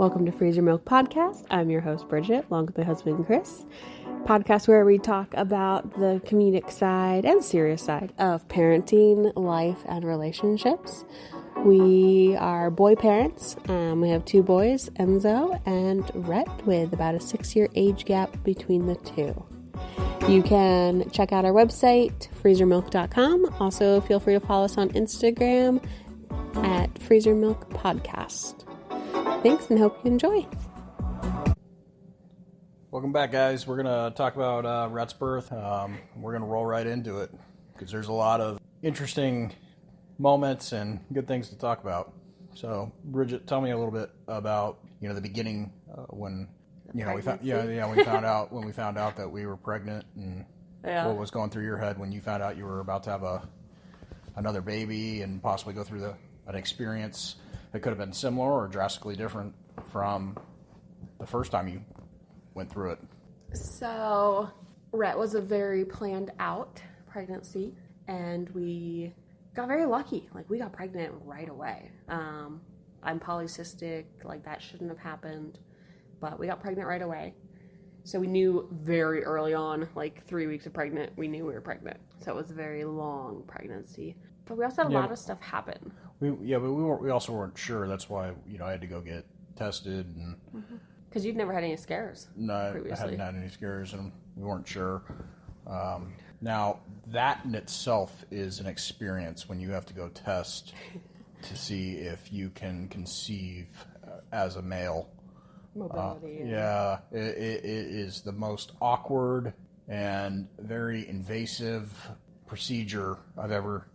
Welcome to Freeze Your Milk Podcast. I'm your host, Bridget, along with my husband, Chris. Podcast where we talk about the comedic side and serious side of parenting, life, and relationships. We are boy parents. We have two boys, Enzo and Rhett, with about a 6-year age gap between the two. You can check out our website, freezermilk.com. Also, feel free to follow us on Instagram at Freeze Your Milk Podcast. Thanks and hope you enjoy. Welcome back, guys. We're going to talk about Rhett's birth. We're going to roll right into it because there's a lot of interesting moments and good things to talk about. So, Bridget, tell me a little bit about, the beginning when we found out that we were pregnant and what was going through your head when you found out you were about to have another baby and possibly go through an experience that could have been similar or drastically different from the first time you went through it. So, Rhett was a very planned out pregnancy, and we got very lucky. We got pregnant right away. I'm polycystic, that shouldn't have happened, but we got pregnant right away. So we knew very early on, 3 weeks of pregnant, we knew we were pregnant. So it was a very long pregnancy. But we also had a lot of stuff happen. But we also weren't sure. That's why, I had to go get tested. And because you'd never had any scares previously. I hadn't had any scares, and we weren't sure. Now, that in itself is an experience when you have to go test to see if you can conceive as a male. Mobility. It is the most awkward and very invasive procedure I've ever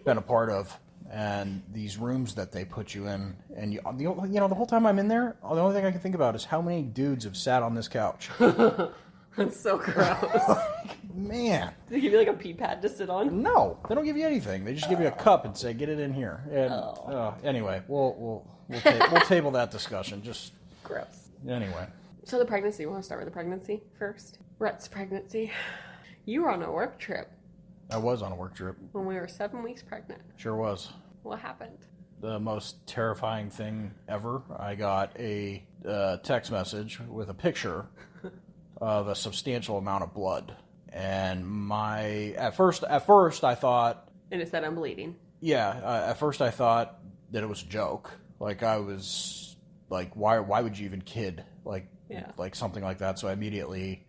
been a part of. And these rooms that they put you in, and the whole time I'm in there, the only thing I can think about is how many dudes have sat on this couch. That's so gross. Man. Do they give you a pee pad to sit on? No, they don't give you anything. They just give you a cup and say, "Get it in here." And anyway, we'll table that discussion. Just gross. Anyway. So the pregnancy. You want to start with the pregnancy first? Rhett's pregnancy. You were on a work trip. I was on a work trip. When we were 7 weeks pregnant. Sure was. What happened? The most terrifying thing ever. I got a text message with a picture of a substantial amount of blood. And at first I thought... And it said I'm bleeding. Yeah, at first I thought that it was a joke. I was why would you even kid? Something like that. So I immediately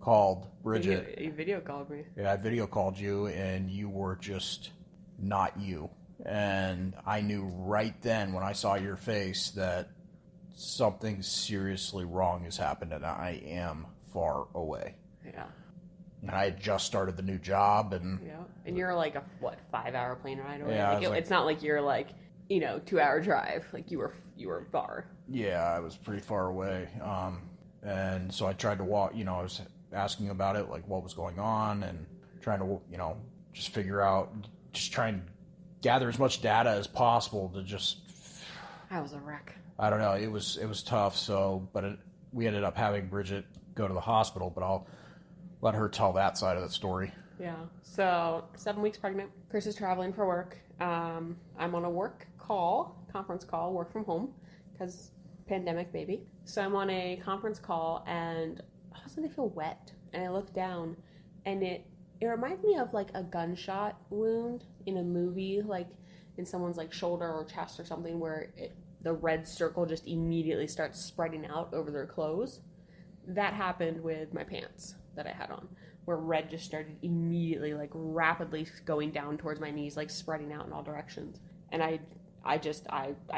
called Bridget. You video called me. Yeah, I video called you, and you were just not you. And I knew right then when I saw your face that something seriously wrong has happened, and I am far away. Yeah. And I had just started the new job, and and you're a 5-hour plane ride away. Yeah, it's not like you're 2-hour drive. You were far. Yeah, I was pretty far away. And so I tried to walk. I was asking about it, what was going on, and trying to just figure out, just try and gather as much data as possible to just. I was a wreck. I don't know. It was tough. So, but we ended up having Bridget go to the hospital. But I'll let her tell that side of the story. Yeah. So 7 weeks pregnant. Chris is traveling for work. I'm on a conference call, work from home, because pandemic, baby. So I'm on a conference call, and all of a sudden I feel wet, and I look down, and it reminds me of a gunshot wound in a movie, in someone's shoulder or chest or something, where the red circle just immediately starts spreading out over their clothes. That happened with my pants that I had on, where red just started immediately, rapidly going down towards my knees, spreading out in all directions. And I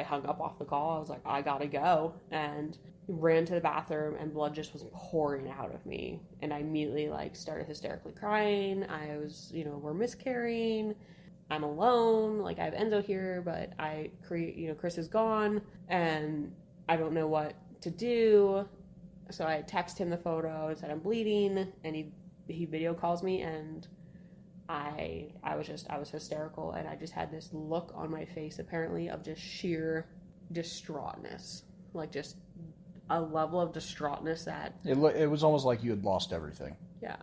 hung up off the call. I was like, I gotta go, and ran to the bathroom, and blood just was pouring out of me. And I immediately started hysterically crying. I was, we're miscarrying. I'm alone. I have Enzo here, but Chris is gone, and I don't know what to do. So I text him the photo and said I'm bleeding, and he video calls me, and I was hysterical, and I just had this look on my face, apparently, of just sheer distraughtness, just a level of distraughtness that it was almost like you had lost everything. Yeah,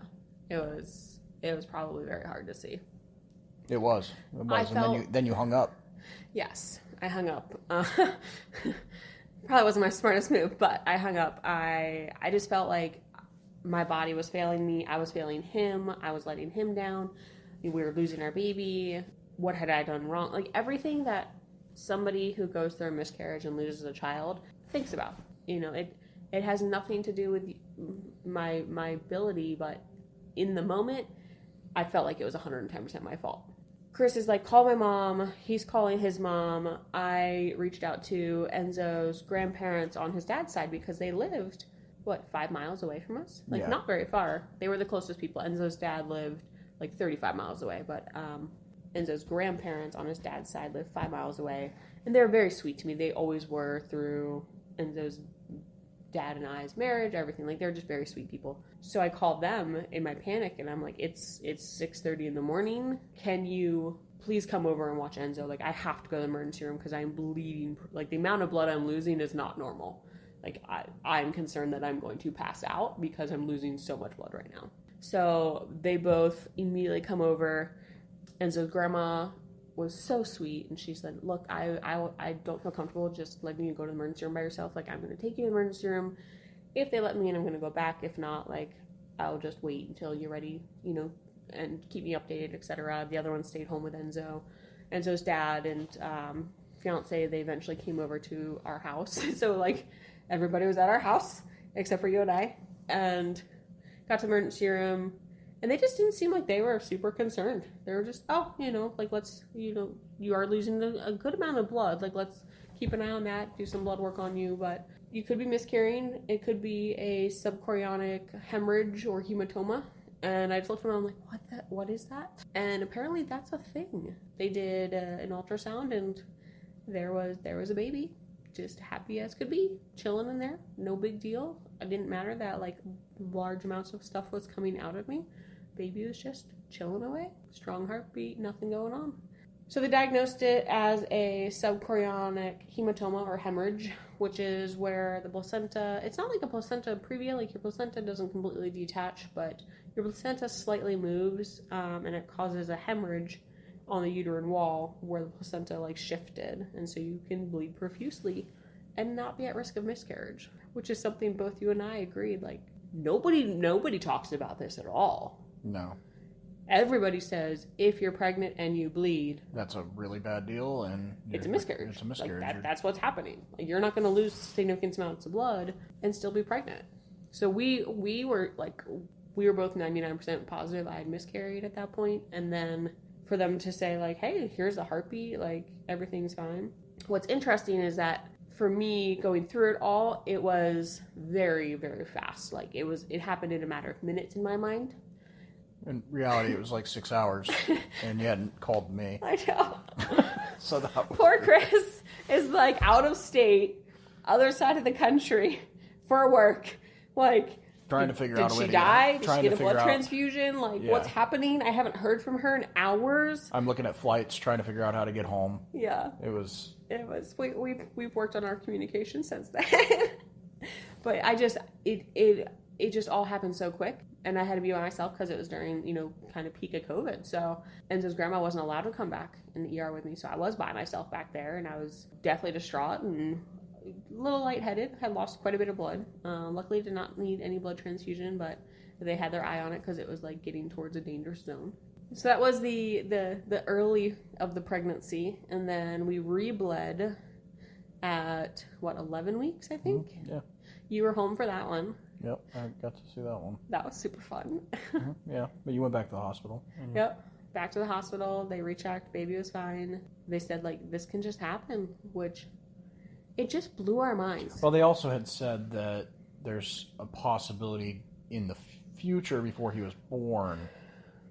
it was probably very hard to see. It was. And then you hung up. Yes, I hung up. Probably wasn't my smartest move, but I hung up. I just felt like my body was failing me. I was failing him. I was letting him down. We were losing our baby. What had I done wrong? Like everything that somebody who goes through a miscarriage and loses a child thinks about. You know, it has nothing to do with my ability, but in the moment, I felt like it was 110% my fault. Chris is like, call my mom. He's calling his mom. I reached out to Enzo's grandparents on his dad's side because they lived, 5 miles away from us? Like, not very far. They were the closest people. Enzo's dad lived, 35 miles away. But Enzo's grandparents on his dad's side lived 5 miles away. And they're very sweet to me. They always were through Enzo's dad and I's marriage, everything. Like, they're just very sweet people. So I called them in my panic, and I'm like, it's 6:30 in the morning. Can you please come over and watch Enzo? Like, I have to go to the emergency room because I'm bleeding. Like, the amount of blood I'm losing is not normal. Like, I'm concerned that I'm going to pass out because I'm losing so much blood right now. So they both immediately come over. Enzo's grandma was so sweet, and she said, look, I don't feel comfortable just letting you go to the emergency room by yourself. Like, I'm going to take you to the emergency room. If they let me in, I'm going to go back. If not, I'll just wait until you're ready, and keep me updated, etc. The other one stayed home with Enzo's dad and fiance. They eventually came over to our house. So, everybody was at our house except for you and I, and got to the emergency room. And they just didn't seem like they were super concerned. They were just, let's, you are losing a good amount of blood. Like, let's keep an eye on that, do some blood work on you. But you could be miscarrying. It could be a subchorionic hemorrhage or hematoma. And I just looked around like, what is that? And apparently that's a thing. They did an ultrasound, and there was a baby, just happy as could be, chilling in there. No big deal. It didn't matter that large amounts of stuff was coming out of me. Baby was just chilling away. Strong heartbeat, nothing going on. So they diagnosed it as a subchorionic hematoma or hemorrhage, which is where the placenta, it's not like a placenta previa, like your placenta doesn't completely detach, but your placenta slightly moves, and it causes a hemorrhage on the uterine wall where the placenta shifted, and so you can bleed profusely and not be at risk of miscarriage, which is something both you and I agreed, nobody talks about this at all. No. Everybody says if you're pregnant and you bleed, that's a really bad deal, and it's a miscarriage. It's a miscarriage. That's what's happening. You're not going to lose significant amounts of blood and still be pregnant. So we were both 99% positive I had miscarried at that point, and then for them to say hey, here's the heartbeat, everything's fine. What's interesting is that for me going through it all, it was very, very fast. It happened in a matter of minutes in my mind. In reality, it was 6 hours, and you hadn't called me. I know. So that was poor Chris is out of state, other side of the country for work. Trying to figure out a way to die? Did she get a blood out transfusion? What's happening? I haven't heard from her in hours. I'm looking at flights, trying to figure out how to get home. Yeah. It was. We've worked on our communication since then. But it just all happened so quick. And I had to be by myself because it was during, kind of peak of COVID. So Enzo's grandma wasn't allowed to come back in the ER with me. So I was by myself back there, and I was deathly distraught and a little lightheaded. Had lost quite a bit of blood. Luckily did not need any blood transfusion, but they had their eye on it because it was getting towards a dangerous zone. So that was the early of the pregnancy. And then we rebled at 11 weeks, I think? Mm-hmm. Yeah. You were home for that one. Yep, I got to see that one. That was super fun. Mm-hmm. Yeah, but you went back to the hospital. Mm-hmm. Yep, back to the hospital. They rechecked. Baby was fine. They said, this can just happen, which it just blew our minds. Well, they also had said that there's a possibility in the future, before he was born,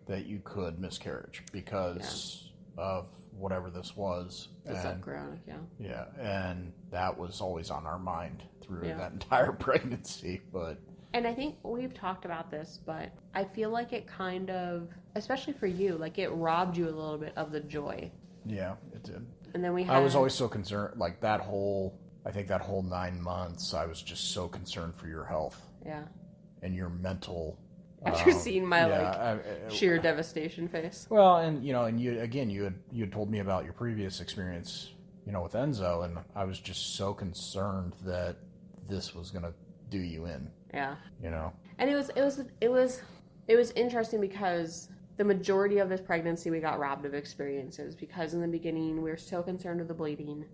that you could miscarriage because of whatever this was. The subchorionic, Yeah, and that was always on our mind through that entire pregnancy. And I think we've talked about this, but I feel like it kind of, especially for you, it robbed you a little bit of the joy. Yeah, it did. And then I was always so concerned, that whole 9 months, I was just so concerned for your health. Yeah. And your mental. After seeing my sheer devastation face. Well, and you had told me about your previous experience with Enzo, and I was just so concerned that this was going to do you in. Yeah. And it was interesting because the majority of this pregnancy we got robbed of experiences, because in the beginning we were so concerned with the bleeding,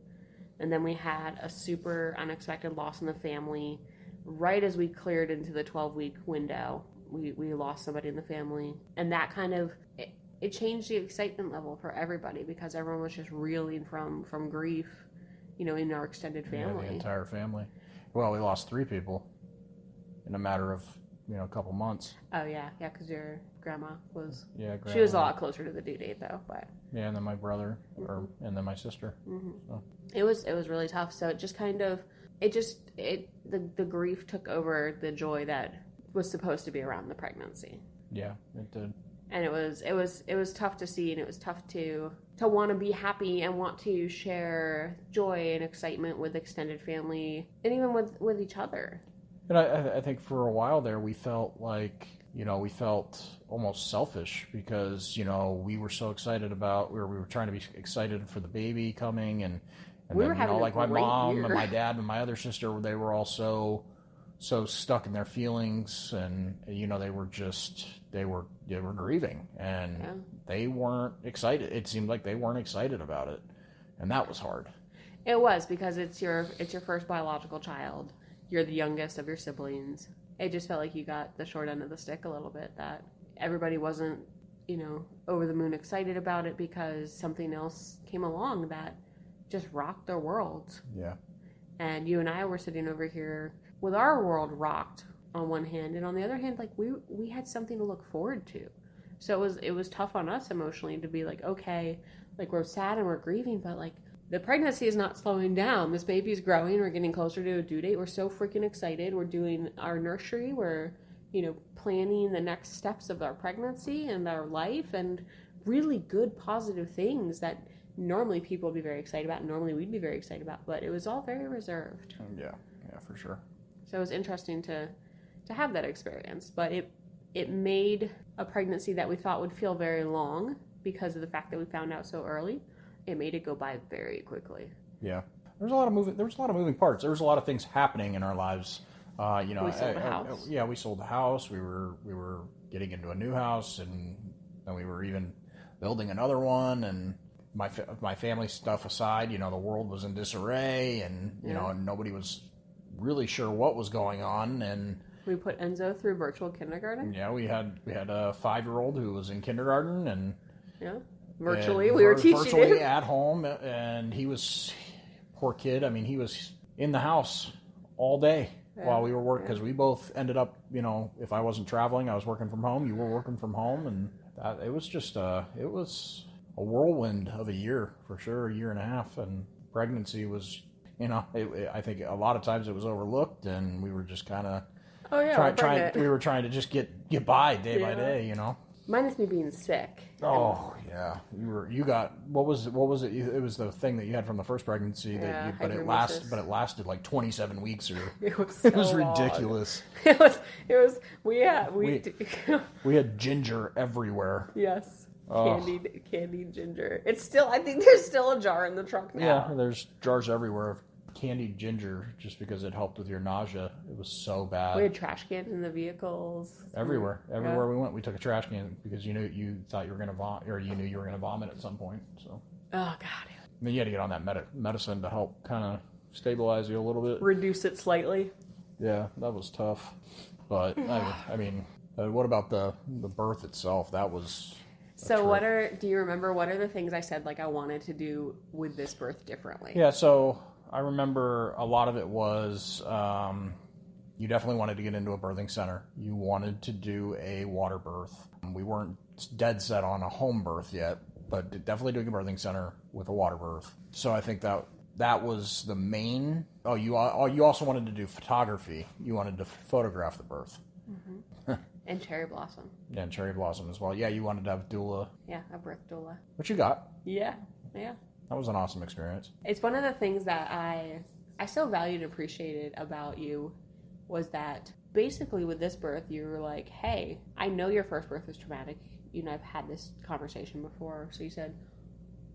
and then we had a super unexpected loss in the family. Right as we cleared into the 12-week window, we lost somebody in the family, and that kind of it changed the excitement level for everybody, because everyone was just reeling from grief, in our extended family. Yeah, the entire family. Well, we lost 3 people in a matter of a couple months. Oh yeah, because your grandma was. Yeah, she was a lot closer to the due date though, but. Yeah, and then my brother, and then my sister. Mm-hmm. So. It was really tough. So it just kind of the grief took over the joy that was supposed to be around the pregnancy. Yeah, it did. And it was tough to see, and it was tough to want to be happy and want to share joy and excitement with extended family, and even with each other. And I think for a while there, we felt like, we felt almost selfish, because, we were so excited about, we were trying to be excited for the baby coming, and we then, were having like my mom year. and my dad and my other sister, they were all so stuck in their feelings, and, they were grieving, and they weren't excited. It seemed like they weren't excited about it. And that was hard. It was, because it's your first biological child. You're the youngest of your siblings. It just felt like you got the short end of the stick a little bit, that everybody wasn't, over the moon excited about it, because something else came along that just rocked their worlds. Yeah. And you and I were sitting over here with our world rocked on one hand, and on the other hand, like we had something to look forward to. So it was tough on us emotionally to be like, okay, like we're sad and we're grieving, but like the pregnancy is not slowing down. This baby's growing. We're getting closer to a due date. We're so freaking excited. We're doing our nursery. We're, planning the next steps of our pregnancy and our life, and really good, positive things that normally people would be very excited about. Normally we'd be very excited about, but it was all very reserved. Yeah, for sure. So it was interesting to have that experience, but it made a pregnancy that we thought would feel very long, because of the fact that we found out so early. It made it go by very quickly. Yeah. There was a lot of moving parts. There was a lot of things happening in our lives. We sold the house. We sold the house. We were getting into a new house, and then we were even building another one. And my family stuff aside, the world was in disarray, and and nobody was really sure what was going on. And we put Enzo through virtual kindergarten. Yeah, we had a 5-year-old who was in kindergarten, and virtually we were teaching virtually him at home, and he was, poor kid. I mean, he was in the house all day while we were working, because we both ended up, if I wasn't traveling, I was working from home. You were working from home, and it was just it was a whirlwind of a year for sure, a year and a half. And pregnancy was, I think a lot of times it was overlooked, and we were just kind of we were trying to just get by day by day, Minus me being sick. Oh yeah, what was it? It was the thing that you had from the first pregnancy but it lasted like 27 weeks, or it was ridiculous. It was we had ginger everywhere. Yes. Candied ginger. It's still, I think there's still a jar in the truck now. Yeah, there's jars everywhere of candied ginger, just because it helped with your nausea. It was so bad. We had trash cans in the vehicles. Everywhere we went, we took a trash can, because you thought you were going to vomit, or you knew you were going to vomit at some point. So. Oh God. And then you had to get on that medicine to help kind of stabilize you a little bit. Reduce it slightly. Yeah, that was tough. But I mean, what about the birth itself? That was. So do you remember what are the things I said like I wanted to do with this birth differently? Yeah, so I remember a lot of it was you definitely wanted to get into a birthing center. You wanted to do a water birth. We weren't dead set on a home birth yet, but definitely doing a birthing center with a water birth. So I think that was the main. Oh, you also wanted to do photography. You wanted to photograph the birth. Mm-hmm. And cherry blossom. Yeah, and cherry blossom as well. Yeah, you wanted to have doula. Yeah, a birth doula. Which you got. Yeah. That was an awesome experience. It's one of the things that I so valued and appreciated about you, was that basically with this birth, you were like, hey, I know your first birth was traumatic. I've had this conversation before. So you said,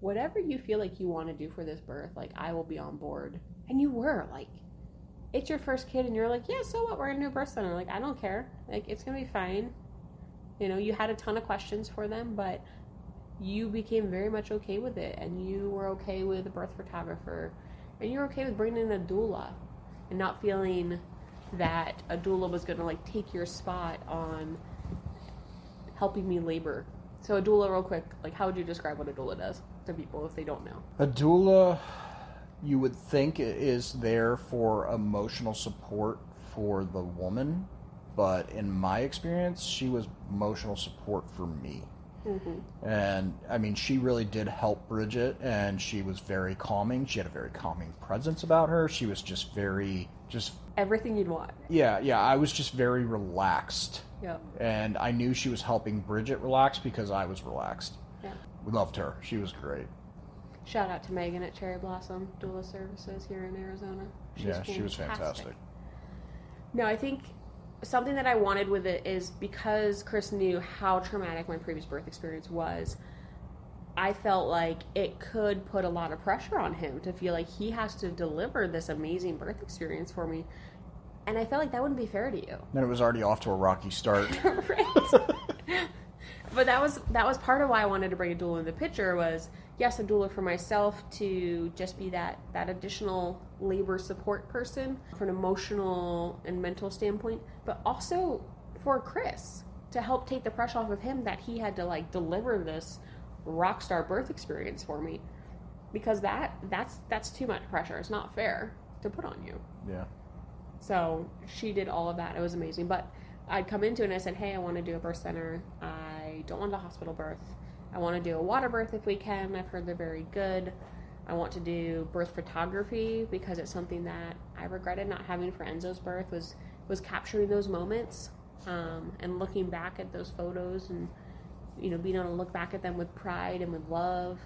whatever you feel like you want to do for this birth, like, I will be on board. And you were, like, it's your first kid, and you're like, yeah, so what? We're going to do a birth center. Like, I don't care. Like, it's going to be fine. You know, you had a ton of questions for them, but you became very much okay with it, and you were okay with a birth photographer, and you're okay with bringing in a doula and not feeling that a doula was going to, like, take your spot on helping me labor. So a doula, real quick, like, how would you describe what a doula does to people if they don't know? A doula, you would think, is there for emotional support for the woman, but in my experience, she was emotional support for me. Mm-hmm. And I mean, she really did help Bridget, and she was very calming. She had a very calming presence about her. She was just everything you'd want. Yeah, I was just very relaxed. Yeah. And I knew she was helping Bridget relax because I was relaxed. Yeah. We loved her. She was great. Shout out to Megan at Cherry Blossom Doula Services here in Arizona. She was fantastic. No, I think something that I wanted with it is because Chris knew how traumatic my previous birth experience was, I felt like it could put a lot of pressure on him to feel like he has to deliver this amazing birth experience for me. And I felt like that wouldn't be fair to you. And it was already off to a rocky start. Right. But that was part of why I wanted to bring a doula in the picture was, yes, a doula for myself to just be that additional labor support person from an emotional and mental standpoint, but also for Chris to help take the pressure off of him that he had to, like, deliver this rock star birth experience for me, because that's too much pressure. It's not fair to put on you. Yeah. So she did all of that. It was amazing. But I'd come into it and I said, hey, I want to do a birth center. I don't want a hospital birth. I want to do a water birth if we can. I've heard they're very good. I want to do birth photography because it's something that I regretted not having for Enzo's birth was capturing those moments and looking back at those photos and, you know, being able to look back at them with pride and with love.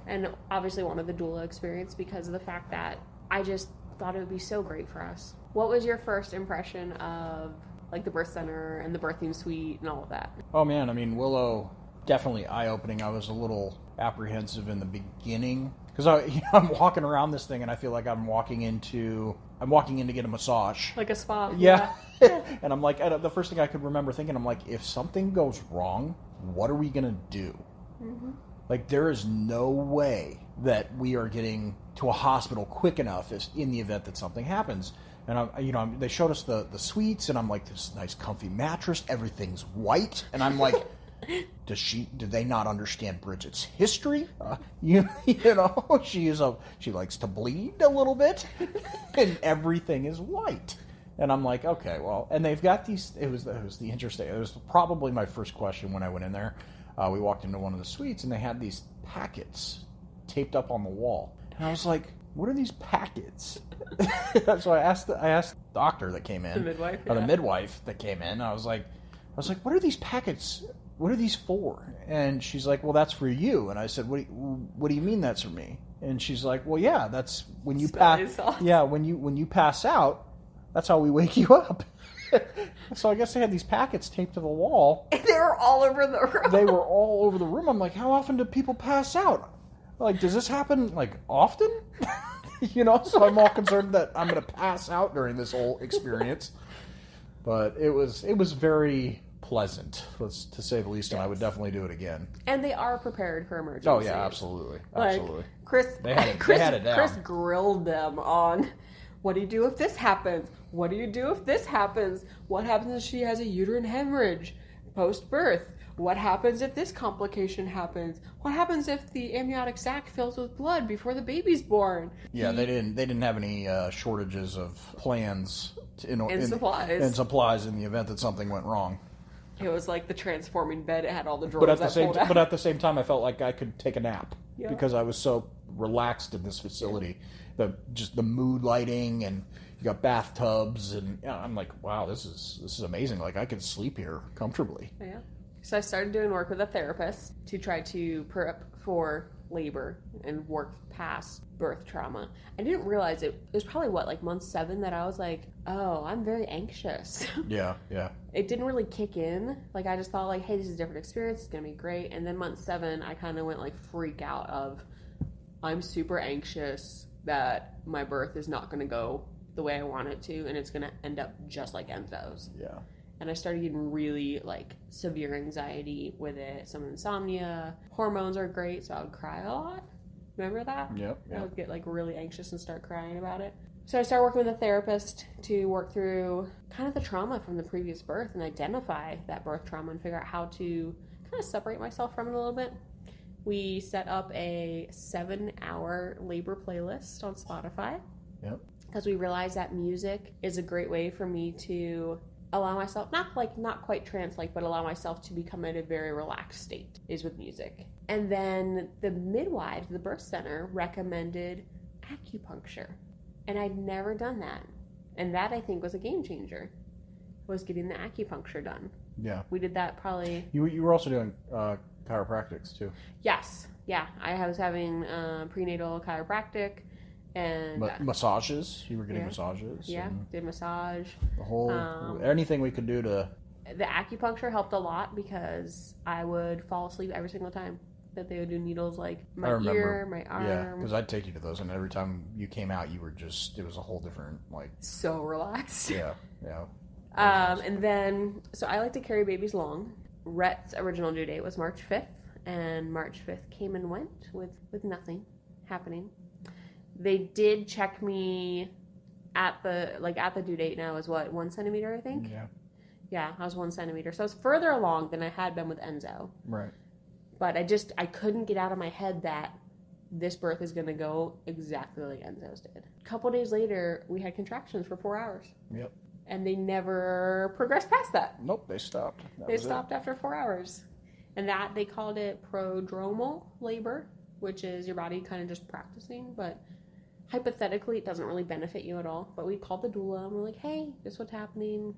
And obviously wanted the doula experience because of the fact that I just thought it would be so great for us. What was your first impression of, like, the birth center and the birthing suite and all of that? Oh man, I mean, Willow, definitely eye-opening. I was a little apprehensive in the beginning because I'm walking around this thing and I feel like I'm walking in to get a massage, like a spa. Yeah. And I'm like, the first thing I could remember thinking, I'm like, if something goes wrong, what are we gonna do? Mm-hmm. Like, there is no way that we are getting to a hospital quick enough in the event that something happens. And they showed us the suites, and I'm like, this nice comfy mattress, everything's white, and I'm like, do they not understand Bridget's history? You know, she likes to bleed a little bit, and everything is white. And I'm like, okay, well, and they've got these. It was the interesting. It was probably my first question when I went in there. We walked into one of the suites, and they had these packets taped up on the wall, and I was like, what are these packets? So I asked the doctor that came in, the midwife, or the midwife that came in. I was like, what are these packets? What are these for? And she's like, well, that's for you. And I said, what do you mean that's for me? And she's like, well, yeah, that's when you pass. Yeah, when you pass out, that's how we wake you up. So I guess they had these packets taped to the wall. And they were all over the room. They were all over the room. I'm like, how often do people pass out? Like, does this happen, like, often? You know, so I'm all concerned that I'm going to pass out during this whole experience. But it was very pleasant, to say the least, and I would definitely do it again. And they are prepared for emergencies. Oh, yeah, absolutely. Absolutely. Like, Chris had it down. Chris grilled them on, what do you do if this happens? What do you do if this happens? What happens if she has a uterine hemorrhage post-birth? What happens if this complication happens? What happens if the amniotic sac fills with blood before the baby's born? Yeah, they didn't have any shortages of plans and supplies in the event that something went wrong. It was like the transforming bed. It had all the drawers. But at the same time, I felt like I could take a nap because I was so relaxed in this facility. Just the mood lighting, and you got bathtubs, and I'm like, wow, this is amazing. Like, I could sleep here comfortably. Yeah. So I started doing work with a therapist to try to prep for labor and work past birth trauma. I didn't realize it was probably like month 7 that I was like, oh, I'm very anxious. Yeah. It didn't really kick in. Like, I just thought, like, hey, this is a different experience. It's going to be great. And then month 7, I kind of went like freak out of, I'm super anxious that my birth is not going to go the way I want it to, and it's going to end up just like Enzo's. Yeah. And I started getting really, like, severe anxiety with it. Some insomnia. Hormones are great, so I would cry a lot. Remember that? Yep. I would get, like, really anxious and start crying about it. So I started working with a therapist to work through kind of the trauma from the previous birth and identify that birth trauma and figure out how to kind of separate myself from it a little bit. We set up a 7-hour labor playlist on Spotify. Yep. Because we realized that music is a great way for me to allow myself, not quite trance-like, but allow myself to become in a very relaxed state, is with music. And then the midwife, the birth center, recommended acupuncture. And I'd never done that. And that, I think, was a game changer, was getting the acupuncture done. Yeah. We did that probably... You were also doing chiropractics, too. Yes. Yeah. I was having prenatal chiropractic. And massages. You were getting massages. Yeah, did massage. The whole anything we could do to. The acupuncture helped a lot because I would fall asleep every single time that they would do needles, like my ear, my arm. Yeah, because I'd take you to those, and every time you came out, you were it was a whole different, like. So relaxed. Yeah. And then, so I like to carry babies long. Rhett's original due date was March 5th, and March 5th came and went with nothing happening. They did check me at the due date now is what, 1 centimeter, I think? Yeah. Yeah, I was 1 centimeter. So I was further along than I had been with Enzo. Right. But I couldn't get out of my head that this birth is going to go exactly like Enzo's did. A couple days later, we had contractions for 4 hours. Yep. And they never progressed past that. Nope, they stopped. They stopped after 4 hours. And that, they called it prodromal labor, which is your body kind of just practicing, but hypothetically, it doesn't really benefit you at all. But we called the doula and we're like, hey, this is what's happening.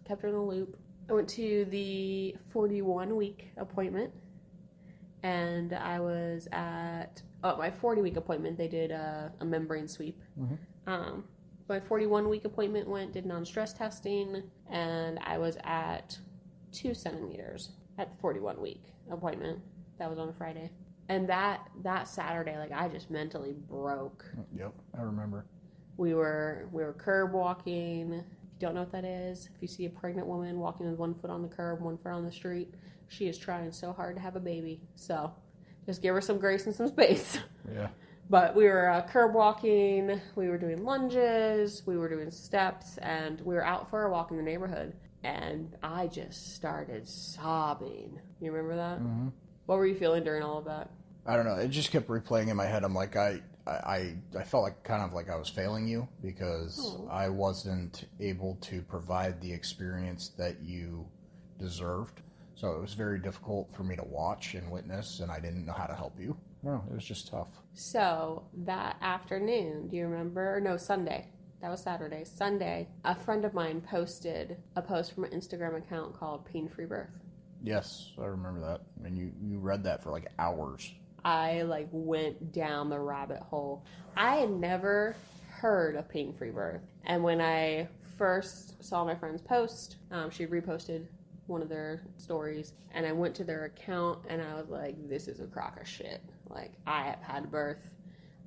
Kept her in the loop. I went to the 41-week appointment. And I was at my 40-week appointment. They did a membrane sweep. Mm-hmm. My 41-week appointment did non-stress testing. And I was at 2 centimeters at the 41-week appointment. That was on a Friday. And that Saturday, like, I just mentally broke. Yep, I remember. We were curb walking. If you don't know what that is, if you see a pregnant woman walking with 1 foot on the curb, 1 foot on the street, she is trying so hard to have a baby. So just give her some grace and some space. Yeah. But we were curb walking. We were doing lunges. We were doing steps. And we were out for a walk in the neighborhood. And I just started sobbing. You remember that? Mm-hmm. What were you feeling during all of that? I don't know. It just kept replaying in my head. I'm like, I felt like kind of like I was failing you because I wasn't able to provide the experience that you deserved. So it was very difficult for me to watch and witness, and I didn't know how to help you. No, it was just tough. So that afternoon, do you remember? No, Sunday. That was Saturday. Sunday, a friend of mine posted a post from an Instagram account called Pain Free Birth. Yes, I remember that. I mean, you read that for like hours. I went down the rabbit hole. I had never heard of Pain Free Birth. And when I first saw my friend's post, she reposted one of their stories, and I went to their account and I was like, this is a crock of shit. Like, I have had birth.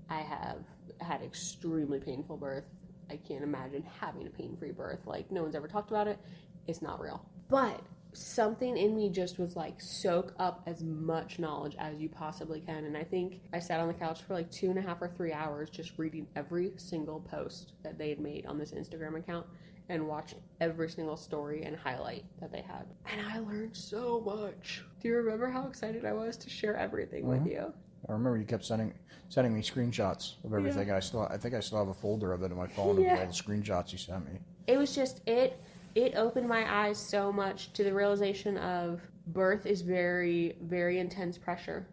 I have had extremely painful birth. I can't imagine having a pain-free birth. Like, no one's ever talked about it. It's not real. But something in me just was like, soak up as much knowledge as you possibly can. And I think I sat on the couch for like 2.5 or 3 hours just reading every single post that they had made on this Instagram account and watched every single story and highlight that they had. And I learned so much. Do you remember how excited I was to share everything with you? I remember you kept sending me screenshots of everything. Yeah. I think I still have a folder of it in my phone of all the screenshots you sent me. It was just it opened my eyes so much to the realization of birth is very, very intense pressure.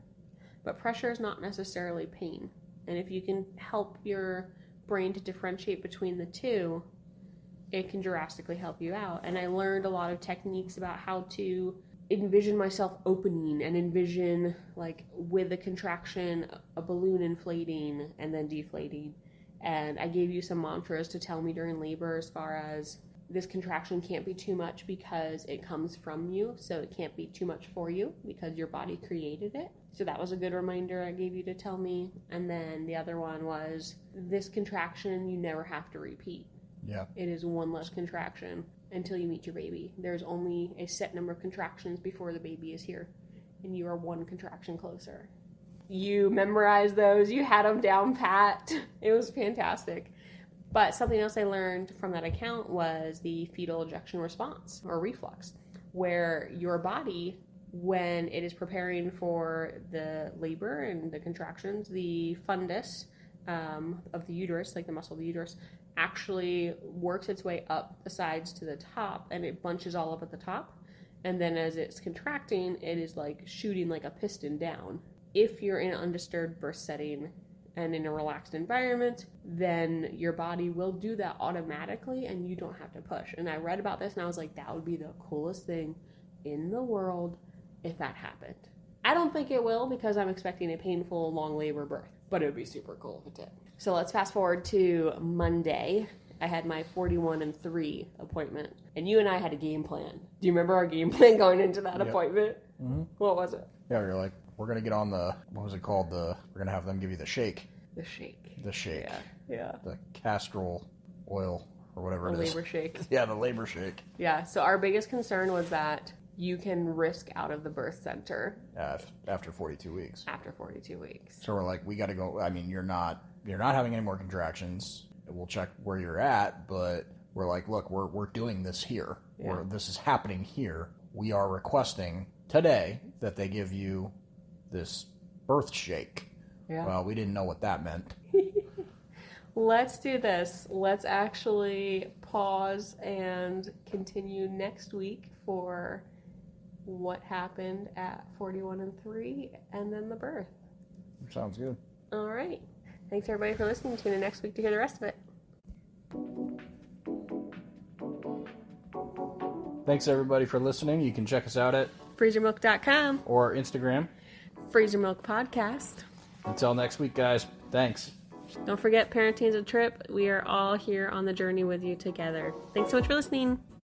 But pressure is not necessarily pain. And if you can help your brain to differentiate between the two, it can drastically help you out. And I learned a lot of techniques about how to envision myself opening and envision, like, with a contraction, a balloon inflating and then deflating. And I gave you some mantras to tell me during labor as far as this contraction can't be too much because it comes from you, so it can't be too much for you because your body created it. So that was a good reminder I gave you to tell me. And then the other one was, this contraction you never have to repeat. Yeah. It is one less contraction until you meet your baby. There's only a set number of contractions before the baby is here, and you are one contraction closer. You memorized those. You had them down pat. It was fantastic. But something else I learned from that account was the fetal ejection response, or reflux, where your body, when it is preparing for the labor and the contractions, the fundus of the uterus, like the muscle of the uterus, actually works its way up the sides to the top, and it bunches all up at the top. And then as it's contracting, it is like shooting like a piston down. If you're in an undisturbed birth setting and in a relaxed environment, then your body will do that automatically and you don't have to push. And I read about this and I was like, that would be the coolest thing in the world if that happened. I don't think it will, because I'm expecting a painful long labor birth, but it would be super cool if it did. So let's fast forward to Monday. I had my 41-3 appointment, and you and I had a game plan. Do you remember our game plan going into that appointment? Mm-hmm. What was it? Yeah, you're like, we're going to get on the, what was it called? We're going to have them give you the shake. The shake. The shake. Yeah. The castor oil or whatever it is. The labor shake. Yeah, the labor shake. Yeah, so our biggest concern was that you can risk out of the birth center. After 42 weeks. After 42 weeks. So we're like, we got to go. I mean, you're not having any more contractions. We'll check where you're at, but we're like, look, we're doing this here. Yeah. This is happening here. We are requesting today that they give you this birth shake. Yeah. Well, we didn't know what that meant. Let's do this. Let's actually pause and continue next week for what happened at 41-3 and then the birth. Sounds good. All right. Thanks everybody for listening. Tune in next week to hear the rest of it. Thanks everybody for listening. You can check us out at freezermilk.com or Instagram. Freezer Milk Podcast. Until next week, guys. Thanks. Don't forget, parenting is a trip. We are all here on the journey with you together. Thanks so much for listening.